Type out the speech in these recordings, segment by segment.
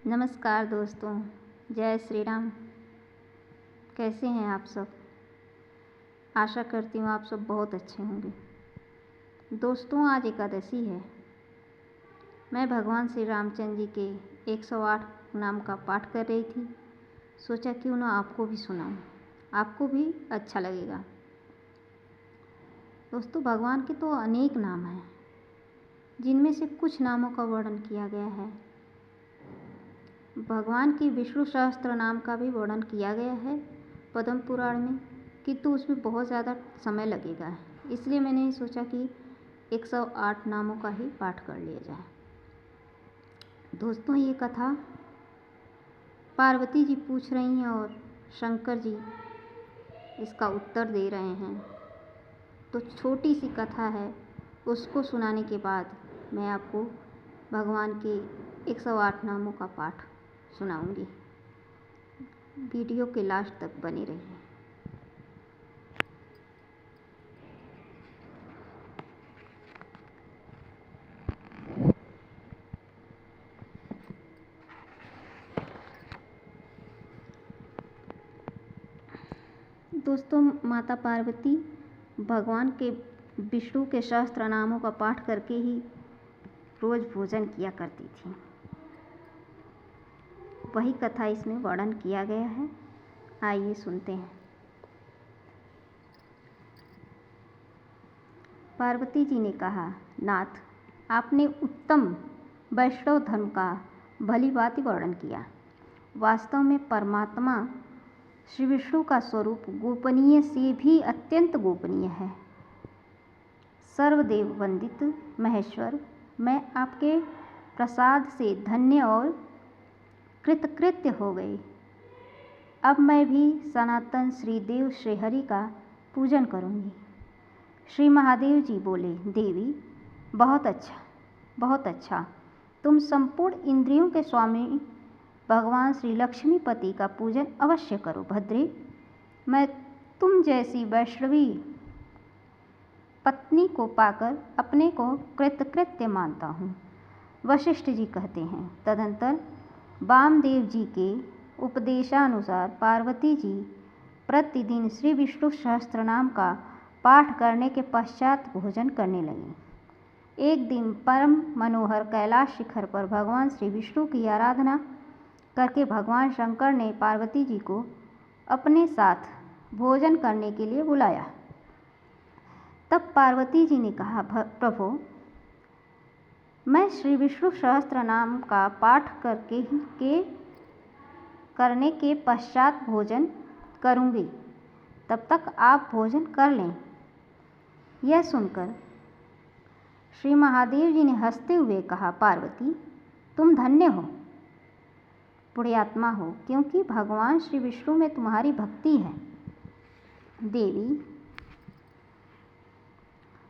नमस्कार दोस्तों, जय श्री राम। कैसे हैं आप सब? आशा करती हूँ आप सब बहुत अच्छे होंगे। दोस्तों, आज एकादशी है। मैं भगवान श्री रामचंद्र जी के 108 नाम का पाठ कर रही थी। सोचा क्यों ना आपको भी सुनाऊँ, आपको भी अच्छा लगेगा। दोस्तों, भगवान के तो अनेक नाम हैं, जिनमें से कुछ नामों का वर्णन किया गया है। भगवान की विष्णु सहस्त्र नाम का भी वर्णन किया गया है पद्म पुराण में, किंतु उसमें बहुत ज़्यादा समय लगेगा, इसलिए मैंने सोचा कि 108 नामों का ही पाठ कर लिया जाए। दोस्तों, ये कथा पार्वती जी पूछ रही हैं और शंकर जी इसका उत्तर दे रहे हैं। तो छोटी सी कथा है, उसको सुनाने के बाद मैं आपको भगवान के 108 नामों का पाठ सुनाऊंगी। वीडियो के लास्ट तक बने रहिए। दोस्तों, माता पार्वती भगवान के विष्णु के सहस्त्र नामों का पाठ करके ही रोज भोजन किया करती थी। वही कथा इसमें वर्णन किया गया है। आइए सुनते हैं। पार्वती जी ने कहा, नाथ, आपने उत्तम वैष्णव धर्म का भली भांति वर्णन किया। वास्तव में परमात्मा श्री विष्णु का स्वरूप गोपनीय से भी अत्यंत गोपनीय है। सर्वदेव वंदित महेश्वर, मैं आपके प्रसाद से धन्य और कृतकृत्य हो गई। अब मैं भी सनातन श्रीदेव श्रीहरि का पूजन करूंगी। श्री महादेव जी बोले, देवी, बहुत अच्छा, बहुत अच्छा। तुम संपूर्ण इंद्रियों के स्वामी भगवान श्री लक्ष्मीपति का पूजन अवश्य करो। भद्रे, मैं तुम जैसी वैष्णवी पत्नी को पाकर अपने को कृतकृत्य मानता हूँ। वशिष्ठ जी कहते हैं, तदंतर वामदेव जी के उपदेशानुसार पार्वती जी प्रतिदिन श्री विष्णु सहस्त्र नाम का पाठ करने के पश्चात भोजन करने लगी। एक दिन परम मनोहर कैलाश शिखर पर भगवान श्री विष्णु की आराधना करके भगवान शंकर ने पार्वती जी को अपने साथ भोजन करने के लिए बुलाया। तब पार्वती जी ने कहा, प्रभु, मैं श्री विष्णु सहस्त्र नाम का पाठ करने के पश्चात भोजन करूंगी, तब तक आप भोजन कर लें। यह सुनकर श्री महादेव जी ने हंसते हुए कहा, पार्वती, तुम धन्य हो, पुण्यात्मा हो, क्योंकि भगवान श्री विष्णु में तुम्हारी भक्ति है। देवी,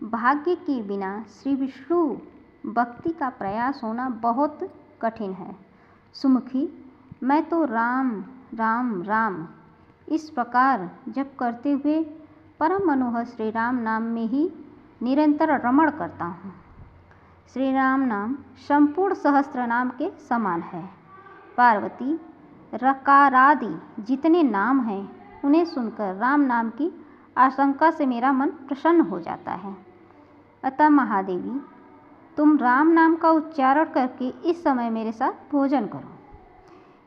भाग्य के बिना श्री विष्णु भक्ति का प्रयास होना बहुत कठिन है। सुमुखी, मैं तो राम राम राम इस प्रकार जप करते हुए परम मनोहर श्री राम नाम में ही निरंतर रमण करता हूँ। श्री राम नाम संपूर्ण सहस्त्र नाम के समान है। पार्वती, रकारादि जितने नाम हैं उन्हें सुनकर राम नाम की आशंका से मेरा मन प्रसन्न हो जाता है। अतः महादेवी, तुम राम नाम का उच्चारण करके इस समय मेरे साथ भोजन करो।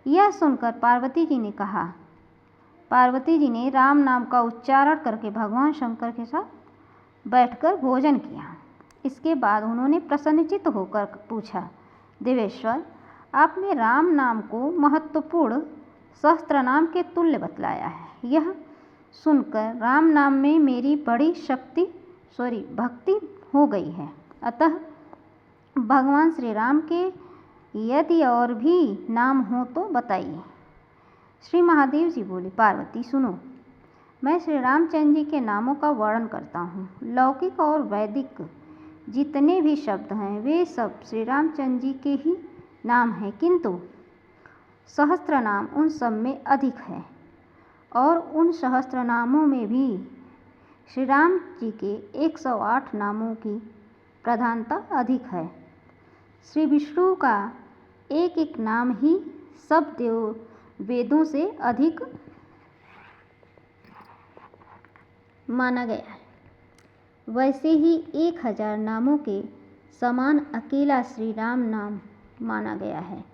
यह सुनकर पार्वती जी ने राम नाम का उच्चारण करके भगवान शंकर के साथ बैठकर भोजन किया। इसके बाद उन्होंने प्रसन्नचित्त होकर पूछा, देवेश्वर, आपने राम नाम को महत्वपूर्ण सहस्त्र नाम के तुल्य बतलाया है। यह सुनकर राम नाम में मेरी बड़ी भक्ति हो गई है। अतः भगवान श्री राम के यदि और भी नाम हो तो बताइए। श्री महादेव जी बोले, पार्वती सुनो, मैं श्री रामचंद्र जी के नामों का वर्णन करता हूँ। लौकिक और वैदिक जितने भी शब्द हैं वे सब श्री रामचंद्र जी के ही नाम हैं, किंतु सहस्त्र नाम उन सब में अधिक है और उन सहस्त्र नामों में भी श्री राम जी के 108 नामों की प्रधानता अधिक है। श्री विष्णु का एक एक नाम ही सब वेदों से अधिक माना गया है। वैसे ही 1000 नामों के समान अकेला श्री राम नाम माना गया है।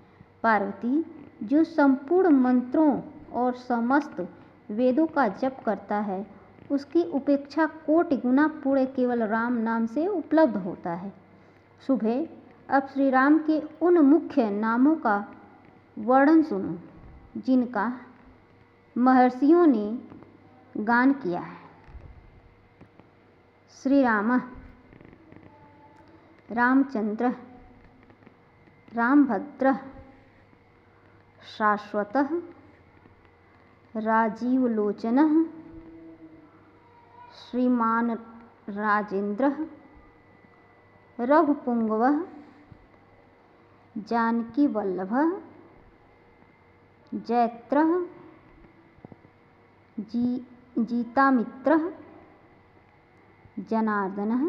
पार्वती, जो संपूर्ण मंत्रों और समस्त वेदों का जप करता है, उसकी उपेक्षा कोटि गुना पुण्य केवल राम नाम से उपलब्ध होता है। सुबह अब श्री राम के उन मुख्य नामों का वर्णन सुनो जिनका महर्षियों ने गान किया है। श्री राम, रामचंद्र, रामभद्र, शाश्वतः, राजीवलोचनः, श्रीमान राजेन्द्रः, रघुपुंगवः, जानकीवल्लभः, जैत्रः, जीतामित्रः, जनार्दनः,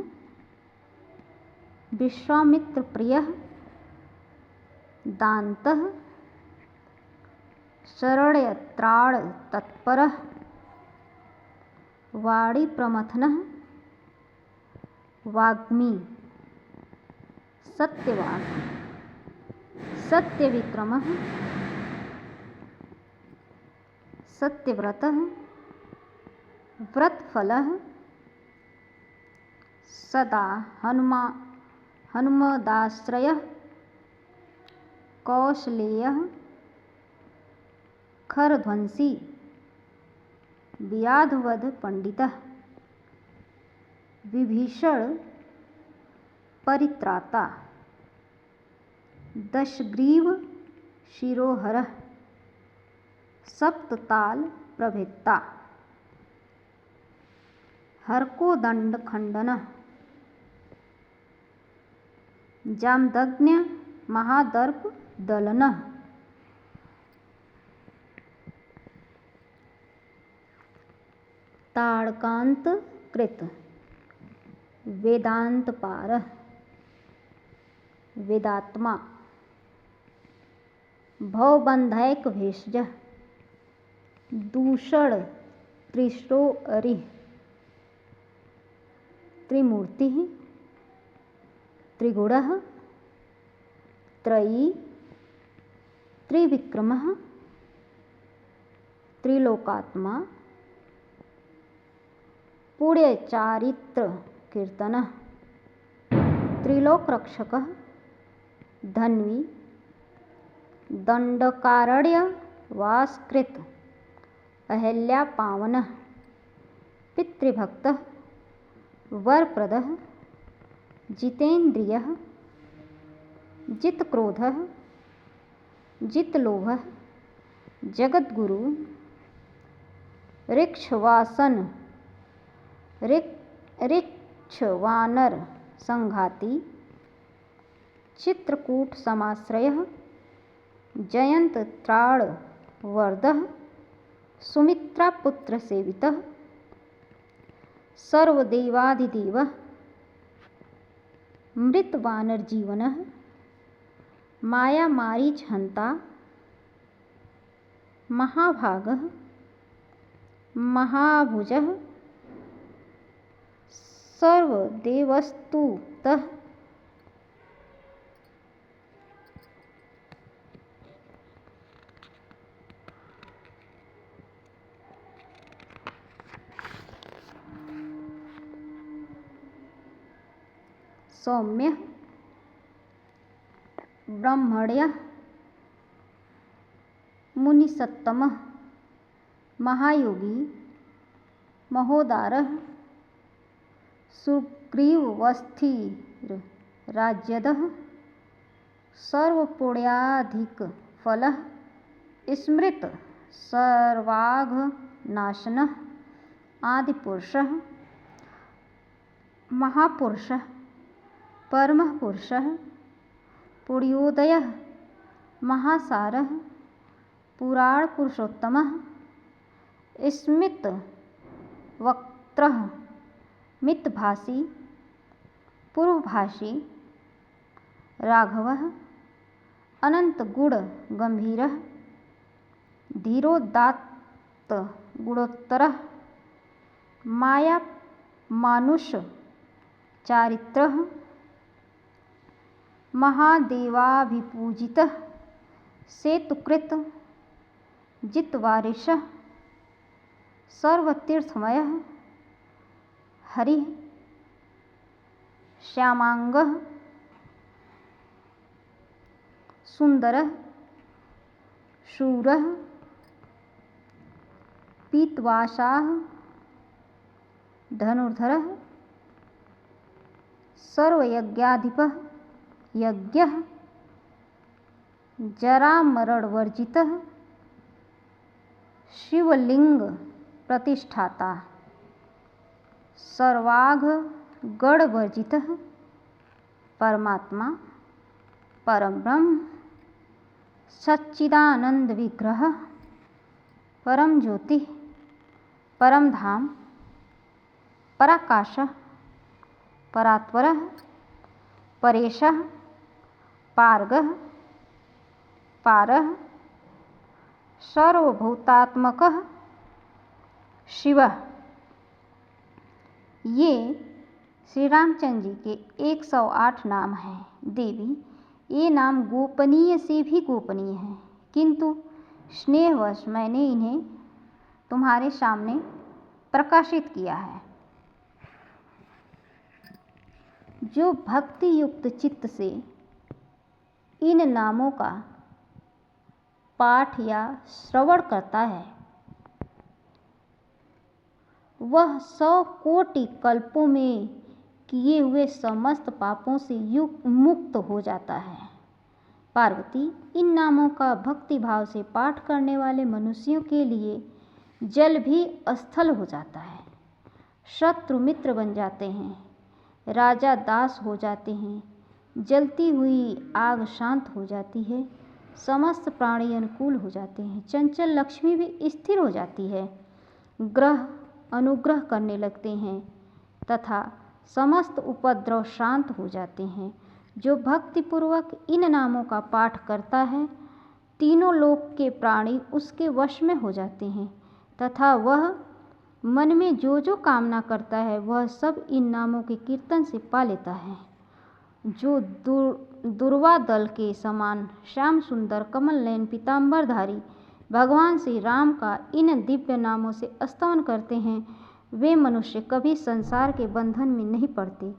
विश्वामित्रप्रियः, दान्तः, शरण्यत्राणतत्परः, वाणीप्रमथनः, वाग्मी, सत्यवाक्, सत्यविक्रमः, सत्यव्रतः, व्रतफलः, सदा हनुमदाश्रयः, कौशलेयः, खरध्वंसी, व्याधवध पंडितः, विभीषण परित्राता, दशग्रीव शिरोहरः, सप्तताल प्रभेत्ता, हरकोदंड खंडनः, जामदग्न्य महादर्प दलनः, ताड़कांत कृत, वेदांतपारः, वेदात्मा, भवबंधैक भेषजः, दूषण त्रिशोअरिः, त्रिमूर्तिः, त्रिगुणः, त्रयी, त्रिविक्रमः, त्रिलोकात्मा, पुण्यचारित्र कीर्तनः, त्रिलोकरक्षकः, धन्वी, दंडकारण्य वासकृत, अहल्यापावनः, पितृभक्तः, वरप्रदः, जितेन्द्रियः, जितक्रोधः, जितलोभः, जगद्गुरु, ऋक्षवासन, ऋक्षवानर संघाती, चित्रकूट समाश्रयः, जयंत त्राण वर्धः, सुमित्रापुत्र सेवितः, सर्वदेवाधिदेवः, मृतवानरजीवनः, मायामारीच हंता, महाभागः, महाभुजः, सर्वदेवस्तुतः, सौम्य, ब्रह्मण्य, मुनिसत्तमः, महायोगी, महोदारः, सुग्रीवस्थिर राज्यदः, सर्वपुण्याधिक फलः, स्मृत सर्वाघनाशनः, आदिपुरुषः, महापुरुषः, परमः पुरुषः, पुण्योदयः, महासारः, पुराण पुरुषोत्तमः, स्मित वक्त्रः, मितभाषी, पूर्वभाषी, राघवः, अनंत गुण गंभीरः धीरोदात्त गुणोत्तरः माया मानुष चारित्रः महादेवाभिपूजितः सेतुकृत जितवारिशः सर्वतीर्थमयः हरिः श्यामांगः सुंदरः शूरः पीतवासाः धनुर्धरः सर्वयज्ञाधिपः यज्ञः जरामरणवर्जितः शिवलिंग प्रतिष्ठाता सर्वाघ गणवर्जितः परमात्मा परम ब्रह्म सच्चिदानंद विग्रह परम ज्योति परम धाम पराकाशः परात्परः परेशः पार्गः पारः सर्वभूतात्मकः शिवः। ये श्री रामचंद्र जी के 108 नाम हैं। देवी, ये नाम गोपनीय से भी गोपनीय हैं, किंतु स्नेहवश मैंने इन्हें तुम्हारे सामने प्रकाशित किया है। जो भक्ति युक्त चित्त से इन नामों का पाठ या श्रवण करता है, वह 100 कोटि कल्पों में किए हुए समस्त पापों से मुक्त हो जाता है। पार्वती, इन नामों का भक्ति भाव से पाठ करने वाले मनुष्यों के लिए जल भी स्थल हो जाता है, शत्रु मित्र बन जाते हैं, राजा दास हो जाते हैं, जलती हुई आग शांत हो जाती है, समस्त प्राणी अनुकूल हो जाते हैं, चंचल लक्ष्मी भी स्थिर हो जाती है, ग्रह अनुग्रह करने लगते हैं तथा समस्त उपद्रव शांत हो जाते हैं। जो भक्तिपूर्वक इन नामों का पाठ करता है, तीनों लोक के प्राणी उसके वश में हो जाते हैं तथा वह मन में जो जो कामना करता है वह सब इन नामों के कीर्तन से पा लेता है। जो दुर्वा दल के समान श्याम सुंदर कमल नयन पीताम्बरधारी भगवान श्री राम का इन दिव्य नामों से स्तवन करते हैं, वे मनुष्य कभी संसार के बंधन में नहीं पड़ते।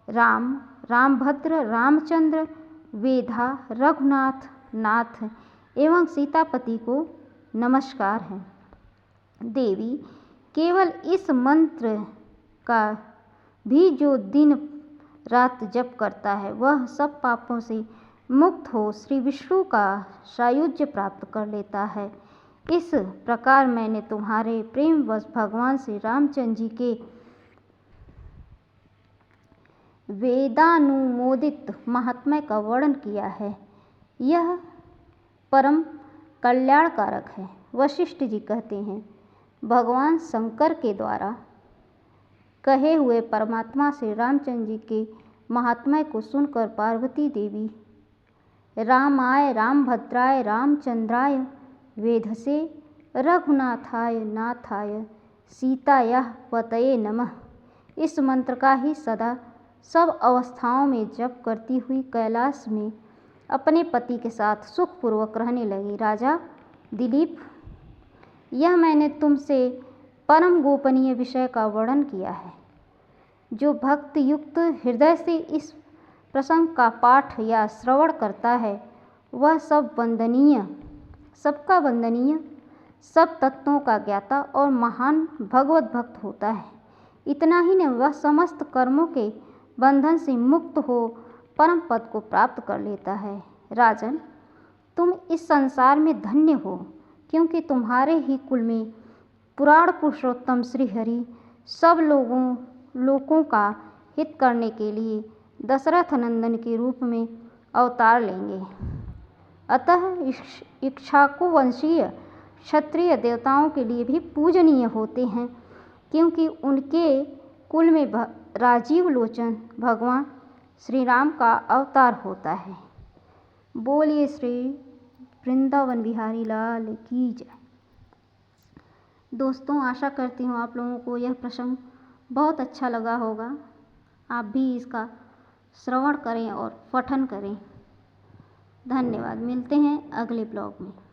राम, रामभद्र, रामचंद्र, वेधा, रघुनाथ, नाथ एवं सीतापति को नमस्कार है। देवी, केवल इस मंत्र का भी जो दिन रात जप करता है, वह सब पापों से मुक्त हो श्री विष्णु का सायुज्य प्राप्त कर लेता है। इस प्रकार मैंने तुम्हारे प्रेमवश भगवान श्री रामचंद्र जी के वेदानुमोदित महात्म्य का वर्णन किया है। यह परम कल्याणकारक है। वशिष्ठ जी कहते हैं, भगवान शंकर के द्वारा कहे हुए परमात्मा श्री रामचंद्र जी के महात्म्य को सुनकर पार्वती देवी रामाय रामभद्राय रामचंद्राय वेधसे रघुनाथाय नाथाय सीतायाः पतये नमः इस मंत्र का ही सदा सब अवस्थाओं में जप करती हुई कैलाश में अपने पति के साथ सुखपूर्वक रहने लगी। राजा दिलीप, यह मैंने तुमसे परम गोपनीय विषय का वर्णन किया है। जो भक्त युक्त हृदय से इस प्रसंग का पाठ या श्रवण करता है, वह सबका वंदनीय, सब तत्वों का ज्ञाता और महान भगवत भक्त होता है। इतना ही नहीं, वह समस्त कर्मों के बंधन से मुक्त हो परम पद को प्राप्त कर लेता है। राजन, तुम इस संसार में धन्य हो, क्योंकि तुम्हारे ही कुल में पुराण पुरुषोत्तम श्री हरि सब लोगों का हित करने के लिए दशरथ नंदन के रूप में अवतार लेंगे। अतः इक्ष्वाकु वंशीय क्षत्रिय देवताओं के लिए भी पूजनीय होते हैं, क्योंकि उनके कुल में राजीव लोचन भगवान श्री राम का अवतार होता है। बोलिए श्री वृंदावन बिहारी लाल की जय। दोस्तों, आशा करती हूँ आप लोगों को यह प्रसंग बहुत अच्छा लगा होगा। आप भी इसका श्रवण करें और पठन करें। धन्यवाद। मिलते हैं अगले ब्लॉग में।